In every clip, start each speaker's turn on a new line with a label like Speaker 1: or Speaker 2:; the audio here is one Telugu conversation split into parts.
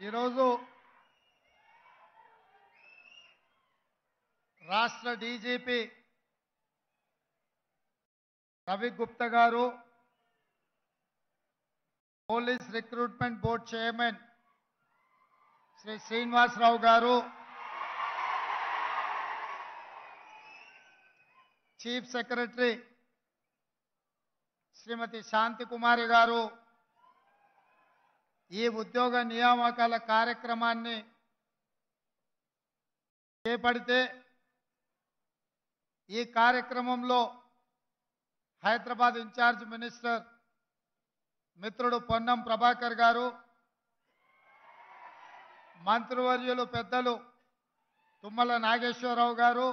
Speaker 1: ఈరోజు రాష్ట్ర డీజీపీ రవి గుప్తా గారు, police recruitment board chairman Shri Srinivasa Rao గారు, చీఫ్ సెక్రటరీ శ్రీమతి శాంతి కుమారి గారు ఈ ఉద్యోగ నియామకాల కార్యక్రమాన్ని చేపడితే ఈ కార్యక్రమంలో హైదరాబాద్ ఇన్ఛార్జ్ మినిస్టర్ మిత్రుడు పొన్నం ప్రభాకర్ గారు, మంత్రివర్యులు పెద్దలు తుమ్మల నాగేశ్వరరావు గారు,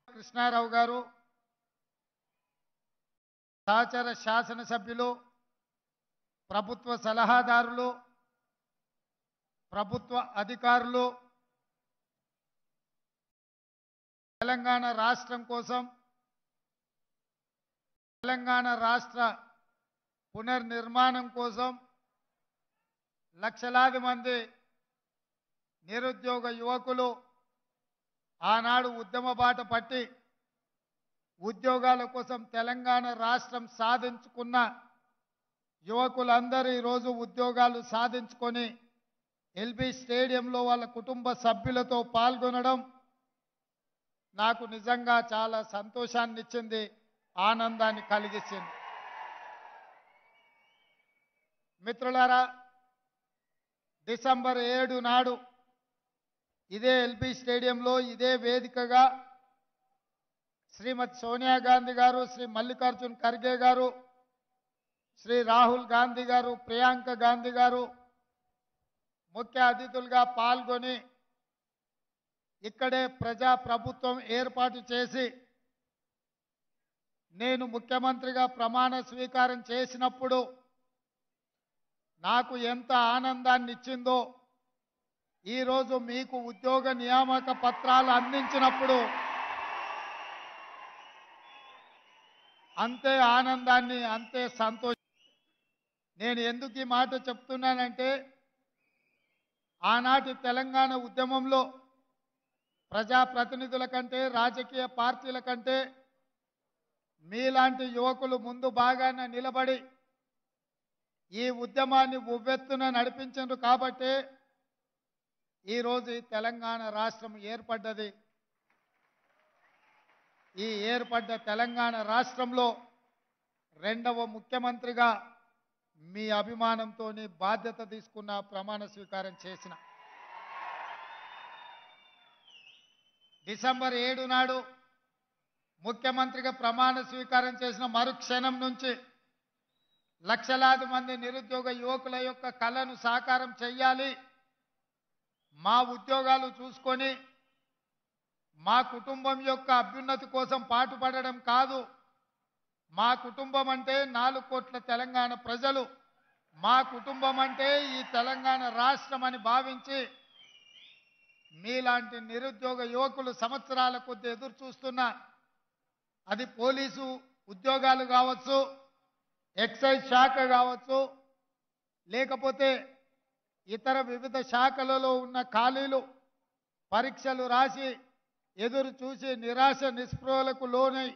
Speaker 1: కృష్ణారావు గారు, సహచర శాసనసభ్యులు, ప్రభుత్వ సలహాదారులు, ప్రభుత్వ అధికారులు, తెలంగాణ రాష్ట్రం కోసం, తెలంగాణ రాష్ట్ర పునర్నిర్మాణం కోసం లక్షలాది మంది నిరుద్యోగ యువకులు ఆనాడు ఉద్యమ బాట పట్టి ఉద్యోగాల కోసం తెలంగాణ రాష్ట్రం సాధించుకున్న యువకులందరూ ఈరోజు ఉద్యోగాలు సాధించుకొని ఎల్బీ స్టేడియంలో వాళ్ళ కుటుంబ సభ్యులతో పాల్గొనడం నాకు నిజంగా చాలా సంతోషాన్ని ఇచ్చింది, ఆనందాన్ని కలిగించింది. మిత్రులారా, డిసెంబర్ 7 నాడు ఇదే ఎల్బీ స్టేడియంలో ఇదే వేదికగా శ్రీమతి సోనియా గాంధీ గారు, శ్రీ మల్లికార్జున్ ఖర్గే గారు, శ్రీ రాహుల్ గాంధీ గారు, ప్రియాంక గాంధీ గారు ముఖ్య అతిథులుగా పాల్గొని ఇక్కడే ప్రజా ప్రభుత్వం ఏర్పాటు చేసి నేను ముఖ్యమంత్రిగా ప్రమాణ స్వీకారం చేసినప్పుడు నాకు ఎంత ఆనందాన్ని ఇచ్చిందో ఈరోజు మీకు ఉద్యోగ నియామక పత్రాలు అందించినప్పుడు అంతే ఆనందాన్ని, అంతే సంతోషం. నేను ఎందుకు ఈ మాట చెప్తున్నానంటే ఆనాటి తెలంగాణ ఉద్యమంలో ప్రజాప్రతినిధుల కంటే, రాజకీయ పార్టీల కంటే మీలాంటి యువకులు ముందు బాగానే నిలబడి ఈ ఉద్యమాన్ని ఉవ్వెత్తున నడిపించారు కాబట్టే ఈరోజు ఈ తెలంగాణ రాష్ట్రం ఏర్పడ్డది. ఈ ఏర్పడ్డ తెలంగాణ రాష్ట్రంలో రెండవ ముఖ్యమంత్రిగా మీ అభిమానంతో బాధ్యత తీసుకున్న, ప్రమాణ స్వీకారం చేసిన. డిసెంబర్ 7 నాడు ముఖ్యమంత్రిగా ప్రమాణ స్వీకారం చేసిన మరుక్షణం నుంచి లక్షలాది మంది నిరుద్యోగ యువకుల యొక్క కలను సాకారం చేయాలి, మా ఉద్యోగాలు చూసుకొని మా కుటుంబం యొక్క అభ్యున్నతి కోసం పాటుపడడం కాదు, మా కుటుంబం అంటే 4 కోట్ల తెలంగాణ ప్రజలు, మా కుటుంబం అంటే ఈ తెలంగాణ రాష్ట్రం అని భావించి మీలాంటి నిరుద్యోగ యువకులు సంవత్సరాల కొద్ది ఎదురు చూస్తున్న, అది పోలీసు ఉద్యోగాలు కావచ్చు, ఎక్సైజ్ శాఖ కావచ్చు, లేకపోతే ఇతర వివిధ శాఖలలో ఉన్న ఖాళీలు, పరీక్షలు రాసి ఎదురు చూసి నిరాశ నిస్పృహలకు లోనై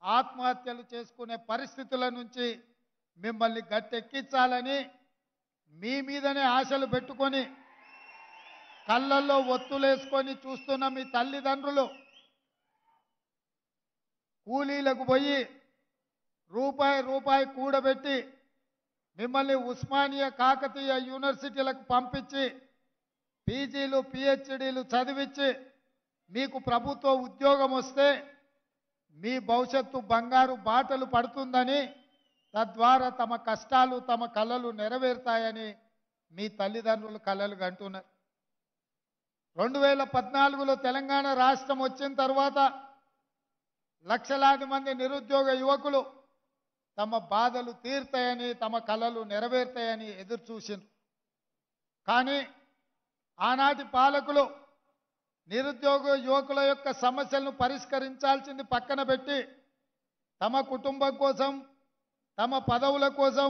Speaker 1: ఆత్మహత్యలు చేసుకునే పరిస్థితుల నుంచి మిమ్మల్ని గట్టెక్కించాలని మీ మీదనే ఆశలు పెట్టుకొని కళ్ళల్లో ఒత్తులేసుకొని చూస్తున్న మీ తల్లిదండ్రులు కూలీలకు పోయి రూపాయి కూడబెట్టి మిమ్మల్ని ఉస్మానియా, కాకతీయ యూనివర్సిటీలకు పంపించి పీజీలు, పిహెచ్డీలు చదివించి మీకు ప్రభుత్వ ఉద్యోగం వస్తే మీ భవిష్యత్తు బంగారు బాటలు పడుతుందని, తద్వారా తమ కష్టాలు, తమ కలలు నెరవేరుతాయని మీ తల్లిదండ్రులు కలలు కంటున్నారు. 2014లో తెలంగాణ రాష్ట్రం వచ్చిన తర్వాత లక్షలాది మంది నిరుద్యోగ యువకులు తమ బాధలు తీరుతాయని, తమ కలలు నెరవేరుతాయని ఎదురు చూసిండ్రు. కానీ ఆనాటి పాలకులు నిరుద్యోగ యువకుల యొక్క సమస్యలను పరిష్కరించాల్సింది పక్కన పెట్టి తమ కుటుంబం కోసం, తమ పదవుల కోసం,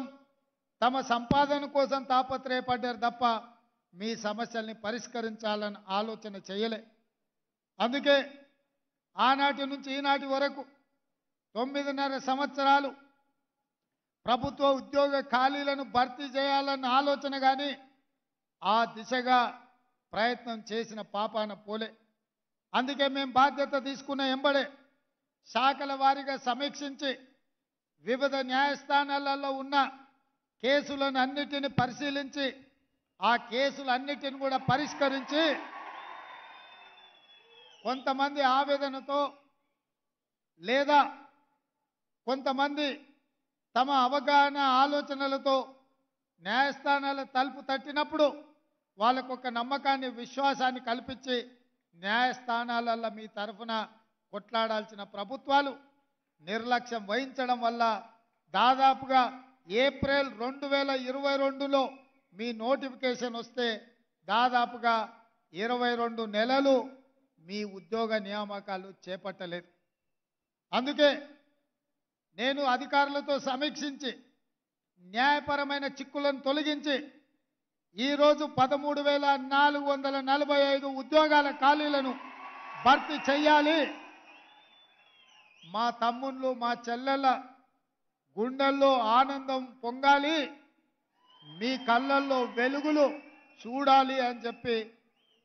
Speaker 1: తమ సంపాదన కోసం తాపత్రయపడ్డారు తప్ప మీ సమస్యల్ని పరిష్కరించాలని ఆలోచన చేయలే. అందుకే ఆనాటి నుంచి ఈనాటి వరకు 9.5 సంవత్సరాలు ప్రభుత్వ ఉద్యోగ ఖాళీలను భర్తీ చేయాలన్న ఆలోచన కానీ ఆ దిశగా ప్రయత్నం చేసిన పాపాన పోలే. అందుకే మేము బాధ్యత తీసుకున్న ఎంబడే శాఖల వారీగా సమీక్షించి వివిధ న్యాయస్థానాలలో ఉన్న కేసులను అన్నిటిని పరిశీలించి ఆ కేసులన్నిటిని కూడా పరిష్కరించి కొంతమంది ఆవేదనతో లేదా కొంతమంది తమ అవగాహన ఆలోచనలతో న్యాయస్థానాల తలుపు తట్టినప్పుడు వాళ్ళకు ఒక నమ్మకాన్ని విశ్వాసాన్ని కల్పించి న్యాయస్థానాలలో మీ తరఫున కొట్లాడాల్సిన ప్రభుత్వాలు నిర్లక్ష్యం వహించడం వల్ల దాదాపుగా ఏప్రిల్ 2022లో మీ నోటిఫికేషన్ వస్తే దాదాపుగా 22 నెలలు మీ ఉద్యోగ నియామకాలు చేపట్టలేదు. అందుకే నేను అధికారులతో సమీక్షించి న్యాయపరమైన చిక్కులను తొలగించి ఈరోజు 13,445 ఉద్యోగాల ఖాళీలను భర్తీ చేయాలి. మా తమ్ముళ్ళు మా చెల్లెళ్ళ గుండెల్లో ఆనందం పొంగాలి, మీ కళ్ళల్లో వెలుగులు చూడాలి అని చెప్పి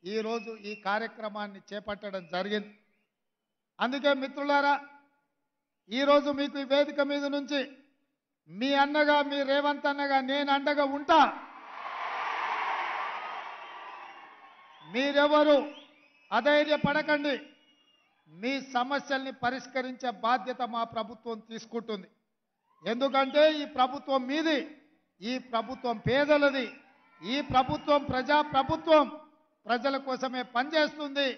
Speaker 1: ఈరోజు ఈ కార్యక్రమాన్ని చేపట్టడం జరిగింది. అందుకే మిత్రులారా, ఈరోజు మీకు ఈ వేదిక మీద నుంచి మీ అన్నగా మీ రేవంత్ అన్నగా నేను అండగా ఉంటా. మీరెవరు అధైర్యపడకండి. మీ సమస్యల్ని పరిష్కరించే బాధ్యత మా ప్రభుత్వం తీసుకుంటుంది. ఎందుకంటే ఈ ప్రభుత్వం మీది, ఈ ప్రభుత్వం పేదలది, ఈ ప్రభుత్వం ప్రజా ప్రభుత్వం, ప్రజల కోసమే పనిచేస్తుంది,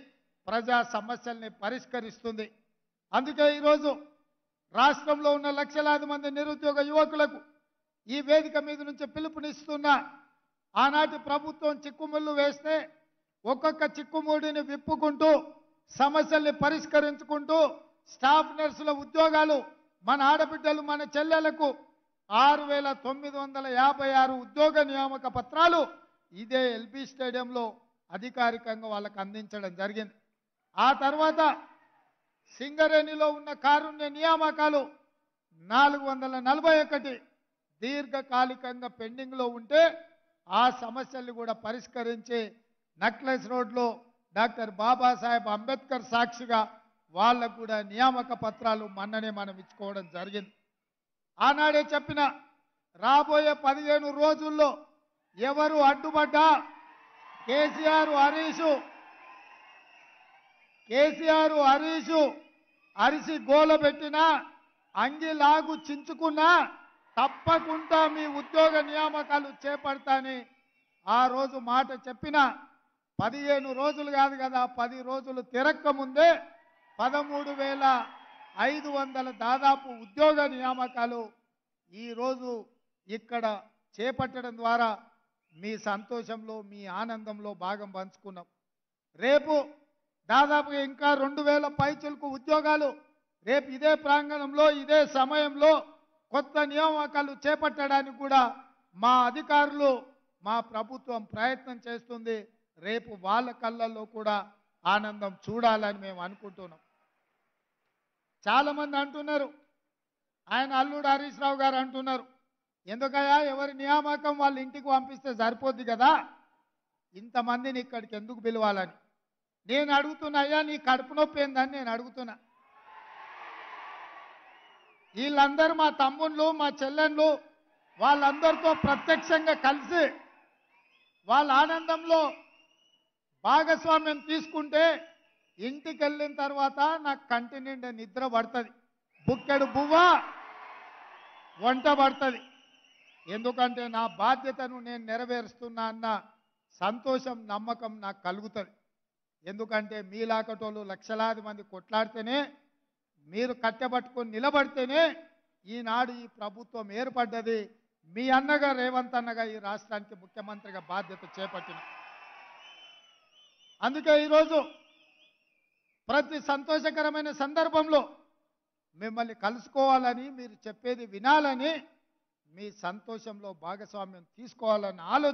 Speaker 1: ప్రజా సమస్యల్ని పరిష్కరిస్తుంది. అందుకే ఈరోజు రాష్ట్రంలో ఉన్న లక్షలాది మంది నిరుద్యోగ యువకులకు ఈ వేదిక మీద నుంచి పిలుపునిస్తున్నా. ఆనాటి ప్రభుత్వం చిక్కుముళ్ళు వేస్తే ఒక్కొక్క చిక్కుముడిని విప్పుకుంటూ సమస్యల్ని పరిష్కరించుకుంటూ స్టాఫ్ నర్సుల ఉద్యోగాలు మన ఆడబిడ్డలు మన చెల్లెలకు 6,956 ఉద్యోగ నియామక పత్రాలు ఇదే ఎల్బీ స్టేడియంలో అధికారికంగా వాళ్ళకు అందించడం జరిగింది. ఆ తర్వాత సింగరేణిలో ఉన్న కారుణ్య నియామకాలు 441 దీర్ఘకాలికంగా పెండింగ్లో ఉంటే ఆ సమస్యలు కూడా పరిష్కరించి నక్లెస్ రోడ్లో డాక్టర్ బాబాసాహెబ్ అంబేద్కర్ సాక్షిగా వాళ్ళకు కూడా నియామక పత్రాలు మొన్ననే మనం ఇచ్చుకోవడం జరిగింది. ఆనాడే చెప్పిన రాబోయే 15 రోజుల్లో ఎవరు అడ్డుపడ్డా కేసీఆర్ హరీషు అరిసి గోల పెట్టినా అంగిలాగు చించుకున్నా తప్పకుండా మీ ఉద్యోగ నియామకాలు చేపడతాని ఆ రోజు మాట చెప్పిన 15 రోజులు కాదు కదా, 10 రోజులు తిరక్క ముందే 13,500 దాదాపు ఉద్యోగ నియామకాలు ఈరోజు ఇక్కడ చేపట్టడం ద్వారా మీ సంతోషంలో మీ ఆనందంలో భాగం పంచుకున్నాం. రేపు దాదాపుగా ఇంకా 2,000 పైచిలకు ఉద్యోగాలు రేపు ఇదే ప్రాంగణంలో ఇదే సమయంలో కొత్త నియామకాలు చేపట్టడానికి కూడా మా అధికారులు మా ప్రభుత్వం ప్రయత్నం చేస్తుంది. రేపు వాళ్ళ కళ్ళల్లో కూడా ఆనందం చూడాలని మేము అనుకుంటున్నాం. చాలామంది అంటున్నారు, ఆయన అల్లుడు హరీష్ రావు గారు అంటున్నారు, ఎందుకయ్యా ఎవరి నియామకం వాళ్ళ ఇంటికి పంపిస్తే సరిపోద్ది కదా, ఇంతమందిని ఇక్కడికి ఎందుకు పిలవాలని నేను అడుగుతున్నా. అయ్యా నీ కడుపు నొప్పి ఏందని నేను అడుగుతున్నా. వీళ్ళందరూ మా తమ్ముళ్ళు మా చెల్లెళ్ళు వాళ్ళందరితో ప్రత్యక్షంగా కలిసి వాళ్ళ ఆనందంలో భాగస్వామ్యం తీసుకుంటే ఇంటికి వెళ్ళిన తర్వాత నాకు కంటి నిండా నిద్ర పడుతుంది, బుక్కెడు బువ్వ వంట పడుతుంది. ఎందుకంటే నా బాధ్యతను నేను నెరవేరుస్తున్నా అన్న సంతోషం నమ్మకం నాకు కలుగుతుంది. ఎందుకంటే మీలాకటోళ్ళు లక్షలాది మంది కొట్లాడితేనే, మీరు కట్టెబట్టుకొని నిలబడితేనే ఈనాడు ఈ ప్రభుత్వం ఏర్పడ్డది. మీ అన్నగా రేవంత్ అన్నగా ఈ రాష్ట్రానికి ముఖ్యమంత్రిగా బాధ్యత చేపట్టిన. అందుకే ఈరోజు ప్రతి సంతోషకరమైన సందర్భంలో మిమ్మల్ని కలుసుకోవాలని, మీరు చెప్పేది వినాలని మీ సంతోషంలో భాగస్వామ్యం తీసుకోవాలన్న ఆలోచన